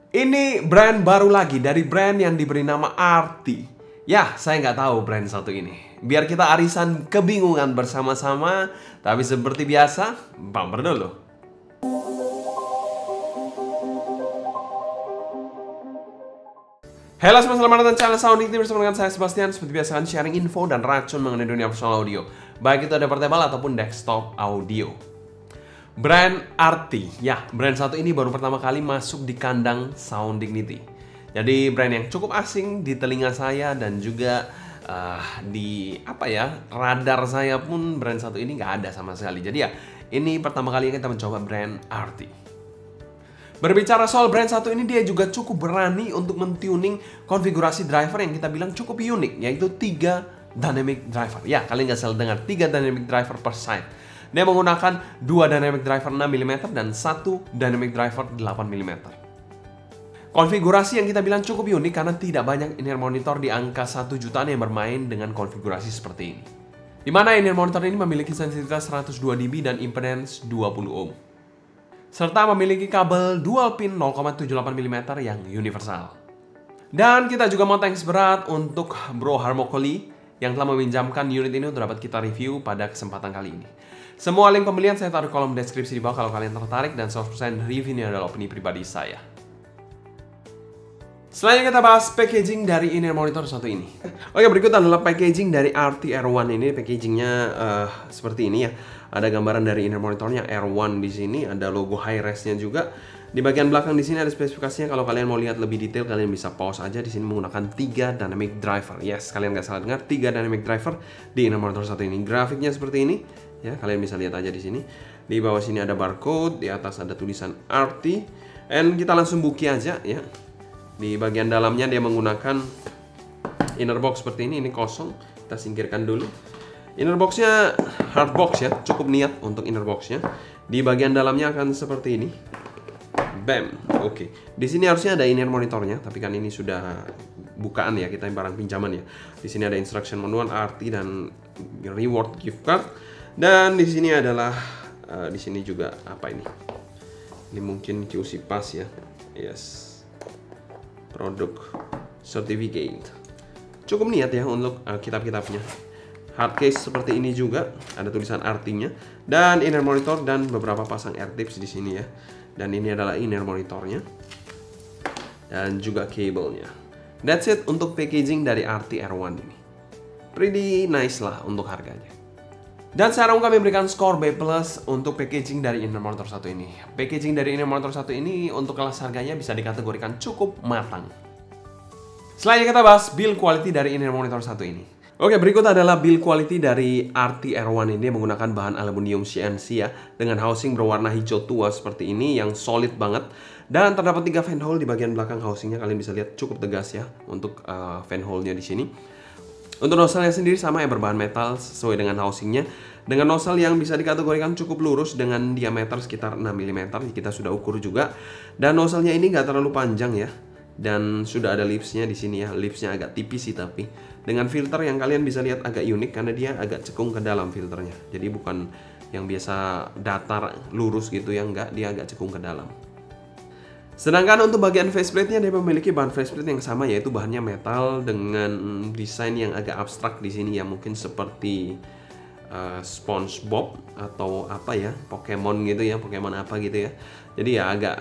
Ini brand baru lagi dari brand yang diberi nama Arti. Ya, saya nggak tahu brand satu ini. Biar kita arisan kebingungan bersama-sama. Tapi seperti biasa, bumper dulu. Halo semua, selamat datang di channel Sounding Team bersama dengan saya Sebastian. Seperti biasa kan sharing info dan racun mengenai dunia personal audio, baik itu ada portable ataupun desktop audio. Brand Arti, ya brand satu ini baru pertama kali masuk di kandang Sound Dignity. Jadi brand yang cukup asing di telinga saya dan juga di radar saya pun brand satu ini nggak ada sama sekali. Jadi ya ini pertama kali kita mencoba brand Arti. Berbicara soal brand satu ini, dia juga cukup berani untuk mentuning konfigurasi driver yang kita bilang cukup unik, yaitu 3 dynamic driver. Ya, kalian nggak salah dengar, 3 dynamic driver per side. Dia menggunakan 2 dynamic driver 6mm dan 1 dynamic driver 8mm. Konfigurasi yang kita bilang cukup unik karena tidak banyak in-ear monitor di angka 1 jutaan yang bermain dengan konfigurasi seperti ini. Di mana in-ear monitor ini memiliki sensitivitas 102 dB dan impedance 20 ohm. Serta memiliki kabel dual pin 0,78mm yang universal. Dan kita juga mau thanks berat untuk Bro Harmocoli yang telah meminjamkan unit ini untuk dapat kita review pada kesempatan kali ini. Semua link pembelian saya taruh di kolom deskripsi di bawah kalau kalian tertarik, dan 100% review ini adalah opini pribadi saya. Selanjutnya kita bahas packaging dari in-ear monitor satu ini. Oke, berikut adalah packaging dari Arti R1 ini. Packagingnya seperti ini ya. Ada gambaran dari in-ear monitornya R1 di sini, ada logo Hi-Res-nya juga. Di bagian belakang di sini ada spesifikasinya. Kalau kalian mau lihat lebih detail, kalian bisa pause aja. Di sini menggunakan 3 dynamic driver. Yes, kalian nggak salah dengar, 3 dynamic driver di in-ear monitor satu ini. Grafiknya seperti ini. Ya, kalian bisa lihat aja di sini. Di bawah sini ada barcode, di atas ada tulisan Arti. And kita langsung buki aja ya. Di bagian dalamnya dia menggunakan inner box seperti ini kosong. Kita singkirkan dulu. Inner boxnya hard box ya, cukup niat untuk inner boxnya. Di bagian dalamnya akan seperti ini. Bam, oke. Di sini harusnya ada in-ear monitornya, tapi kan ini sudah bukaan ya, kita barang pinjaman ya. Di sini ada instruction manual, Arti dan reward gift card. Dan di sini adalah di sini juga apa ini? Ini mungkin QC Pass ya. Yes. Produk certificate. Cukup niat ya untuk kitab-kitabnya. Hard case seperti ini juga, ada tulisan Artinya, dan inner monitor dan beberapa pasang air tips di sini ya. Dan ini adalah inner monitornya dan juga kabelnya. That's it untuk packaging dari Arti R1 ini. Pretty nice lah untuk harganya. Dan sekarang kami berikan skor B+ untuk packaging dari inner monitor satu ini. Packaging dari inner monitor satu ini untuk kelas harganya bisa dikategorikan cukup matang. Selanjutnya kita bahas build quality dari inner monitor satu ini. Oke, berikut adalah build quality dari Arti R1 ini menggunakan bahan aluminium CNC ya, dengan housing berwarna hijau tua seperti ini yang solid banget. Dan terdapat 3 fan hole di bagian belakang housingnya, kalian bisa lihat cukup tegas ya untuk fan hole-nya di sini. Untuk nozzle-nya sendiri sama ya, berbahan metal sesuai dengan housingnya. Dengan nozzle yang bisa dikategorikan cukup lurus dengan diameter sekitar 6mm, kita sudah ukur juga. Dan nozzle-nya ini nggak terlalu panjang ya. Dan sudah ada lipsnya di sini ya, lipsnya agak tipis sih tapi dengan filter yang kalian bisa lihat agak unik karena dia agak cekung ke dalam filternya. Jadi bukan yang biasa datar lurus gitu ya, enggak, dia agak cekung ke dalam. Sedangkan untuk bagian faceplate-nya dia memiliki bahan faceplate yang sama, yaitu bahannya metal dengan desain yang agak abstrak di sini ya, mungkin seperti SpongeBob atau apa ya, Pokemon gitu ya, Pokemon apa gitu ya. Jadi ya agak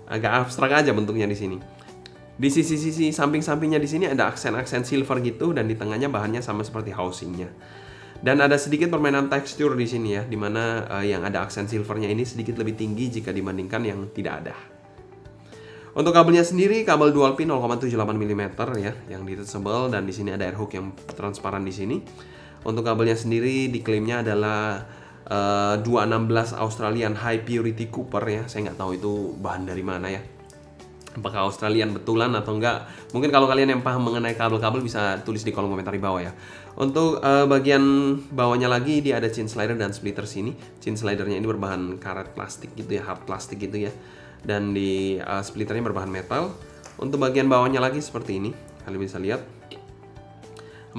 agak abstrak aja bentuknya di sini. Di sisi-sisi samping-sampingnya di sini ada aksen-aksen silver gitu, dan di tengahnya bahannya sama seperti housingnya. Dan ada sedikit permainan tekstur di sini ya, dimana yang ada aksen silvernya ini sedikit lebih tinggi jika dibandingkan yang tidak ada. Untuk kabelnya sendiri, kabel dual pin 0,78mm ya, yang detachable, dan di sini ada air hook yang transparan di sini. Untuk kabelnya sendiri diklaimnya adalah 216 Australian High Purity Copper ya. Saya nggak tahu itu bahan dari mana ya. Apakah Australian betulan atau enggak? Mungkin kalau kalian yang paham mengenai kabel-kabel bisa tulis di kolom komentar di bawah ya. Untuk bagian bawahnya lagi dia ada chin slider dan splitter sini. Chin slidernya ini berbahan karet plastik gitu ya, hard plastik gitu ya. Dan di splitternya berbahan metal. Untuk bagian bawahnya lagi seperti ini. Kalian bisa lihat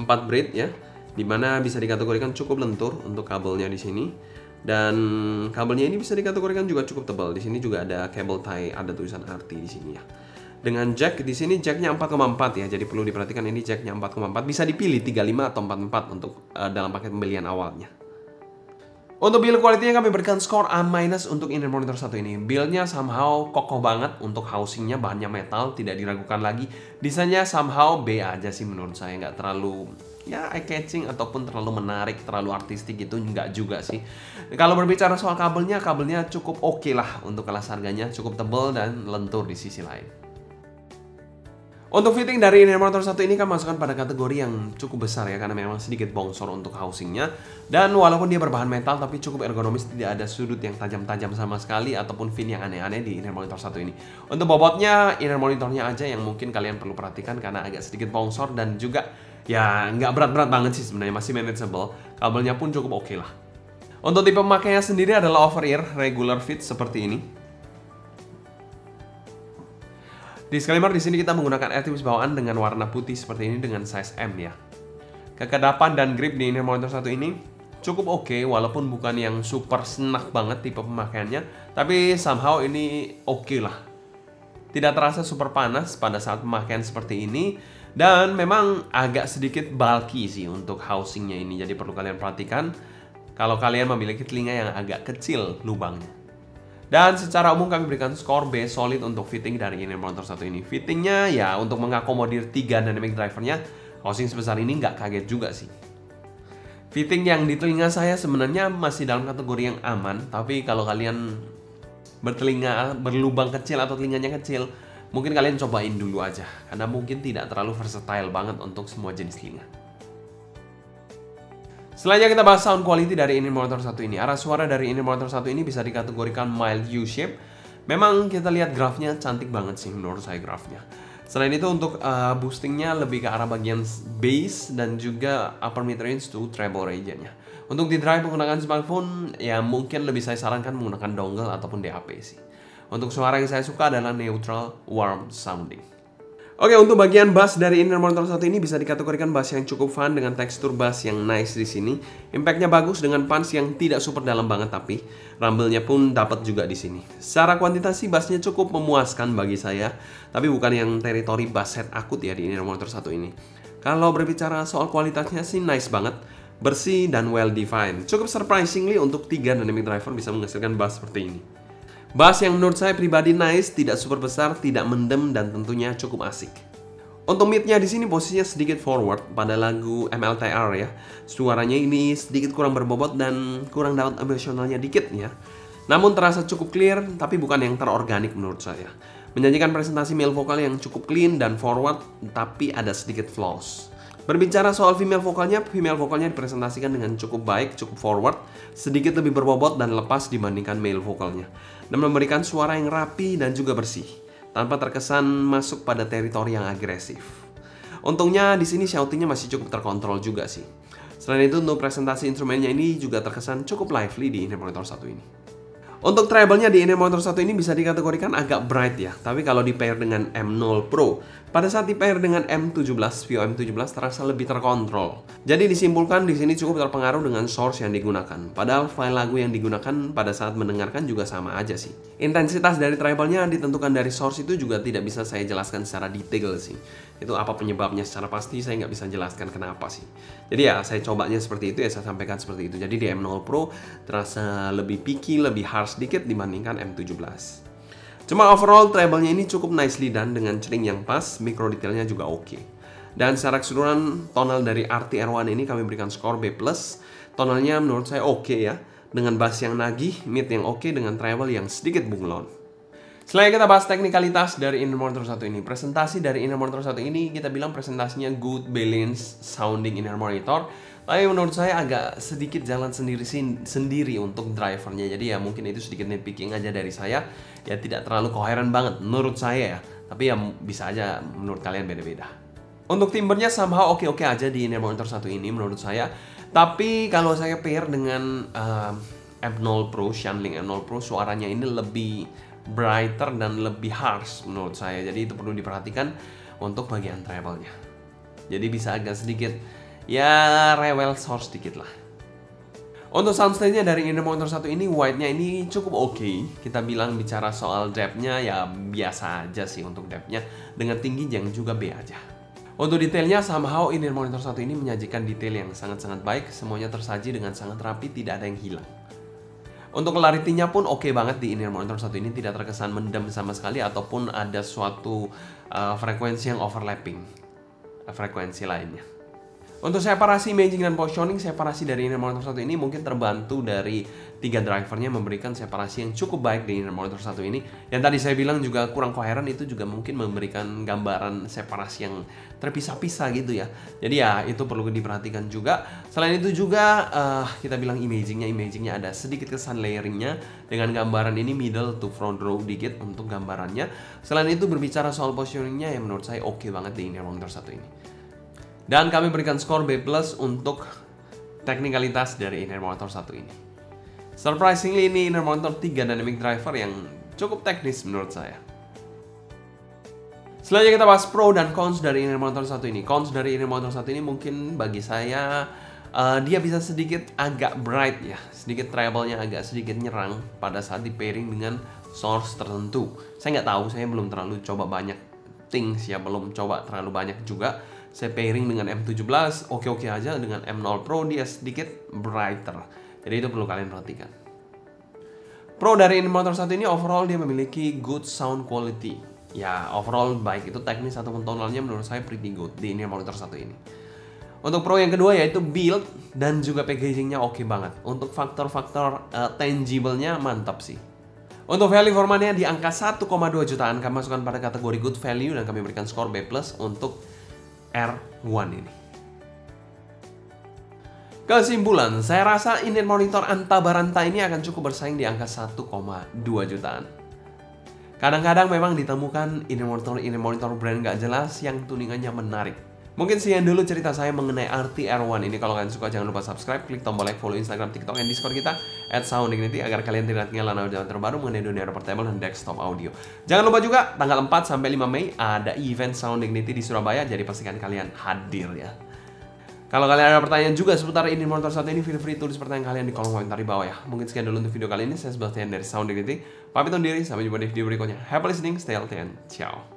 4 braid ya, dimana bisa dikategorikan cukup lentur untuk kabelnya di sini. Dan kabelnya ini bisa dikategorikan juga cukup tebal. Di sini juga ada cable tie, ada tulisan RT di sini ya. Dengan jack di sini jacknya 4,4 ya. Jadi perlu diperhatikan ini jacknya 4,4. Bisa dipilih 35 atau 44 untuk dalam paket pembelian awalnya. Untuk build quality-nya kami berikan skor A- untuk inner monitor satu ini. Build-nya somehow kokoh banget untuk housing-nya, bahannya metal, tidak diragukan lagi. Desainnya somehow B aja sih menurut saya, nggak terlalu ya eye catching ataupun terlalu menarik, terlalu artistik gitu, nggak juga sih. Kalau berbicara soal kabelnya cukup oke lah untuk kelas harganya, cukup tebal dan lentur di sisi lain. Untuk fitting dari inner monitor satu ini kan masukkan pada kategori yang cukup besar ya, karena memang sedikit bongsor untuk housingnya. Dan walaupun dia berbahan metal tapi cukup ergonomis, tidak ada sudut yang tajam-tajam sama sekali ataupun fin yang aneh-aneh di inner monitor satu ini. Untuk bobotnya, inner monitornya aja yang mungkin kalian perlu perhatikan karena agak sedikit bongsor dan juga ya nggak berat-berat banget sih sebenarnya, masih manageable. Kabelnya pun cukup oke lah. Untuk tipe pemakaiannya sendiri adalah over ear regular fit seperti ini. Disclaimer, di sini kita menggunakan earpiece bawaan dengan warna putih seperti ini dengan size M ya. Kekedapan dan grip di inner monitor satu ini cukup oke, walaupun bukan yang super snack banget tipe pemakaiannya, tapi somehow ini oke lah. Tidak terasa super panas pada saat pemakaian seperti ini, dan memang agak sedikit bulky sih untuk housingnya ini, jadi perlu kalian perhatikan kalau kalian memiliki telinga yang agak kecil lubangnya. Dan secara umum kami berikan skor B solid untuk fitting dari inner monitor satu ini. Fittingnya ya untuk mengakomodir 3 dynamic drivernya, housing sebesar ini nggak kaget juga sih. Fitting yang di telinga saya sebenarnya masih dalam kategori yang aman, tapi kalau kalian bertelinga berlubang kecil atau telinganya kecil, mungkin kalian cobain dulu aja, karena mungkin tidak terlalu versatile banget untuk semua jenis telinga. Selanjutnya kita bahas sound quality dari inner monitor satu ini. Arah suara dari inner monitor satu ini bisa dikategorikan mild U-shape. Memang kita lihat grafnya cantik banget sih menurut saya grafnya. Selain itu untuk boostingnya lebih ke arah bagian bass dan juga upper mid range to treble regionnya. Untuk di drive menggunakan smartphone ya mungkin lebih saya sarankan menggunakan dongle ataupun DAP sih. Untuk suara yang saya suka adalah neutral warm sounding. Oke, untuk bagian bass dari inner monitor satu ini bisa dikategorikan bass yang cukup fun dengan tekstur bass yang nice di sini. Impactnya bagus dengan punch yang tidak super dalam banget, tapi rumble-nya pun dapat juga di sini. Secara kuantitas sih bassnya cukup memuaskan bagi saya, tapi bukan yang teritori bass head akut ya di inner monitor satu ini. Kalau berbicara soal kualitasnya sih nice banget, bersih dan well defined. Cukup surprisingly untuk 3 dynamic driver bisa menghasilkan bass seperti ini. Bass yang menurut saya pribadi nice, tidak super besar, tidak mendem, dan tentunya cukup asik. Untuk mid-nya di sini posisinya sedikit forward pada lagu MLTR ya. Suaranya ini sedikit kurang berbobot dan kurang dapat emosionalnya dikit ya. Namun terasa cukup clear, tapi bukan yang terorganik menurut saya. Menjanjikan presentasi male vokal yang cukup clean dan forward, tapi ada sedikit flaws. Berbicara soal female vokalnya dipresentasikan dengan cukup baik, cukup forward, sedikit lebih berbobot dan lepas dibandingkan male vokalnya, dan memberikan suara yang rapi dan juga bersih, tanpa terkesan masuk pada teritori yang agresif. Untungnya di sini shoutingnya masih cukup terkontrol juga sih. Selain itu untuk presentasi instrumennya ini juga terkesan cukup lively di inner monitor satu ini. Untuk treble-nya di inner monitor satu ini bisa dikategorikan agak bright ya, tapi kalau di pair dengan M0 Pro, pada saat di pair dengan M17, Vio M17 terasa lebih terkontrol. Jadi disimpulkan di sini cukup terpengaruh dengan source yang digunakan. Padahal file lagu yang digunakan pada saat mendengarkan juga sama aja sih. Intensitas dari treble-nya ditentukan dari source itu juga tidak bisa saya jelaskan secara detail sih. Itu apa penyebabnya secara pasti saya nggak bisa jelaskan kenapa sih. Jadi ya saya cobanya seperti itu ya, saya sampaikan seperti itu. Jadi di M0 Pro terasa lebih picky, lebih harsh sedikit dibandingkan M17. Cuma overall treble-nya ini cukup nicely done dengan cering yang pas, micro detailnya juga oke. Dan secara keseluruhan tonal dari RT-R1 ini kami berikan skor B+. Tonalnya menurut saya oke ya, dengan bass yang nagih, mid yang oke, dengan treble yang sedikit bunglon. Selanjutnya kita bahas teknikalitas dari inner monitor satu ini. Presentasi dari inner monitor satu ini kita bilang presentasinya good balance sounding inner monitor. Tapi menurut saya agak sedikit jalan sendiri untuk drivernya. Jadi ya mungkin itu sedikit nitpicking aja dari saya. Ya tidak terlalu koheren banget menurut saya ya. Tapi ya bisa aja menurut kalian beda-beda. Untuk timbernya somehow oke-oke aja di inner monitor satu ini menurut saya. Tapi kalau saya pair dengan M0 Pro, Shanling M0 Pro, suaranya ini lebih brighter dan lebih harsh menurut saya. Jadi itu perlu diperhatikan untuk bagian treble-nya. Jadi bisa agak sedikit ya rewel source dikit lah. Untuk soundstage-nya dari inner monitor satu ini, wide-nya ini cukup oke. Kita bilang bicara soal depth-nya ya biasa aja sih untuk depth-nya. Dengan tinggi yang juga B aja. Untuk detailnya, somehow inner monitor satu ini menyajikan detail yang sangat-sangat baik. Semuanya tersaji dengan sangat rapi, tidak ada yang hilang. Untuk clarity-nya pun oke banget di inner monitor satu ini, tidak terkesan mendem sama sekali ataupun ada suatu frekuensi yang overlapping frekuensi lainnya. Untuk separasi imaging dan positioning, separasi dari inner monitor satu ini mungkin terbantu dari 3 drivernya memberikan separasi yang cukup baik di inner monitor satu ini. Yang tadi saya bilang juga kurang koheren, itu juga mungkin memberikan gambaran separasi yang terpisah-pisah gitu ya. Jadi ya itu perlu diperhatikan juga. Selain itu juga kita bilang imagingnya ada sedikit kesan layeringnya dengan gambaran ini middle to front row dikit untuk gambarannya. Selain itu berbicara soal positioningnya yang menurut saya oke banget di inner monitor satu ini. Dan kami berikan skor B+ untuk teknikalitas dari inner monitor satu ini. Surprisingly ini inner monitor 3 dynamic driver yang cukup teknis menurut saya. Selanjutnya kita bahas pro dan cons dari inner monitor satu ini. Cons dari inner monitor satu ini mungkin bagi saya dia bisa sedikit agak bright ya. Sedikit treble-nya agak sedikit nyerang pada saat di pairing dengan source tertentu. Saya nggak tahu, saya belum terlalu coba banyak things ya, belum coba terlalu banyak juga. Saya pairing dengan M17, oke-oke aja. Dengan M0 Pro dia sedikit brighter. Jadi itu perlu kalian perhatikan. Pro dari inner monitor satu ini overall dia memiliki good sound quality. Ya overall baik itu teknis ataupun tonalnya menurut saya pretty good di inner monitor satu ini. Untuk pro yang kedua yaitu build dan juga packagingnya oke banget. Untuk faktor-faktor tangible-nya mantap sih. Untuk value for money-nya di angka 1,2 jutaan kami masukkan pada kategori good value dan kami berikan skor B+ untuk R1 ini. Kesimpulan, saya rasa inner monitor Anta Baranta ini akan cukup bersaing di angka 1,2 jutaan. Kadang-kadang memang ditemukan inner monitor brand gak jelas yang tuningannya menarik. Mungkin sekian dulu cerita saya mengenai RT R1 ini. Kalau kalian suka jangan lupa subscribe, klik tombol like, follow Instagram, TikTok, dan Discord kita @sounddignity agar kalian tidak ketinggalan audio terbaru mengenai dunia portable dan desktop audio. Jangan lupa juga tanggal 4 sampai 5 Mei ada event Sound Dignity di Surabaya, jadi pastikan kalian hadir ya. Kalau kalian ada pertanyaan juga seputar inner monitor saat ini, feel free tulis pertanyaan kalian di kolom komentar di bawah ya. Mungkin sekian dulu untuk video kali ini. Saya Sebastian dari Sound Dignity. Pamit undur diri, sampai jumpa di video berikutnya. Happy listening, stay healthy, and ciao.